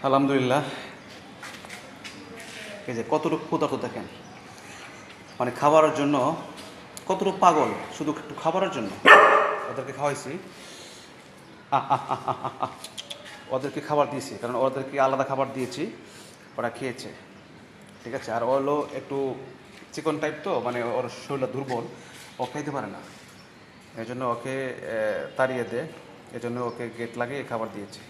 আলহামদুলিল্লাহ। এই যে কতটুকু ক্ষুধার্ত দেখেন, মানে খাবারের জন্য কতটুকু পাগল, শুধু একটু খাবারের জন্য। ওদেরকে খাওয়াইছি, ওদেরকে খাবার দিয়েছি, কারণ ওদেরকে আলাদা খাবার দিয়েছি, ওরা খেয়েছে। ঠিক আছে। আর ও হলো একটু চিকন টাইপ, তো মানে ওর শরীরটা দুর্বল, ও খাইতে পারে না। এই জন্য ওকে তাড়িয়ে দে, এই জন্য ওকে গেট লাগিয়ে খাবার দিয়েছি।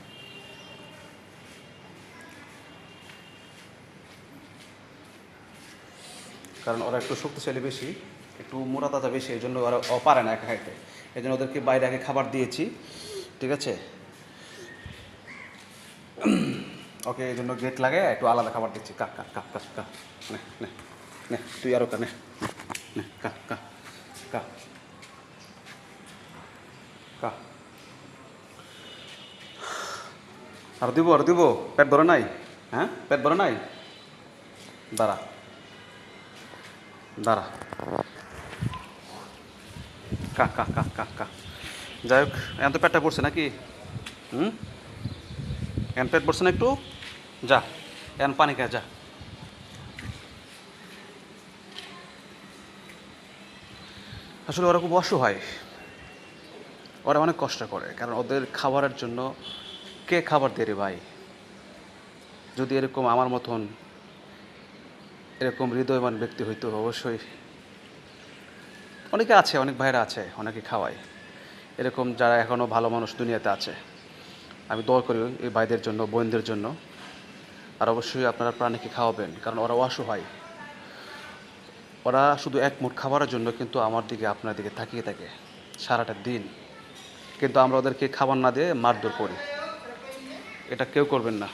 কারণ ওরা একটু শক্তিশালী বেশি, একটু মোটা তাজা বেশি, এই জন্য ওরা পারে না একা খাইতে। এই জন্য ওদেরকে বাইরে আগে খাবার দিয়েছি। ঠিক আছে। ওকে এই জন্য গেট লাগে একটু আলাদা খাবার দিচ্ছি। কা কা কা কা কা, নে নে নে, তুই আরও কা, নে নে, কা কা কা কা। আর দিব, পেট ভরে নাই? হ্যাঁ, পেট ভরে নাই? দাঁড়া দাঁড়া, কা কা কা কা কা। যাই হোক, এখন তো পেটটা পড়ছে নাকি? হুম, এখন পেট পড়ছে না একটু? যা, এখন পানি খা, যা। আসলে ওরা খুব অসহায়, ওরা অনেক কষ্ট করে, কারণ ওদের খাবারের জন্য কে খাবার দেয় রে ভাই? যদি এরকম আমার মতন এরকম হৃদয়বান ব্যক্তি হইতো, অবশ্যই। অনেকে আছে, অনেক ভাইরা আছে, অনেকে খাওয়ায়। এরকম যারা এখনও ভালো মানুষ দুনিয়াতে আছে, আমি দোয়া করি এই ভাইদের জন্য, বোনদের জন্য। আর অবশ্যই আপনারা প্রাণীকে খাওয়াবেন, কারণ ওরা অসহায়। ওরা শুধু এক মুঠ খাবারের জন্য কিন্তু আমার দিকে, আপনার দিকে তাকিয়ে থাকে সারাটা দিন, কিন্তু আমরা ওদেরকে খাবার না দিয়ে মারধর করি। এটা কেউ করবেন না।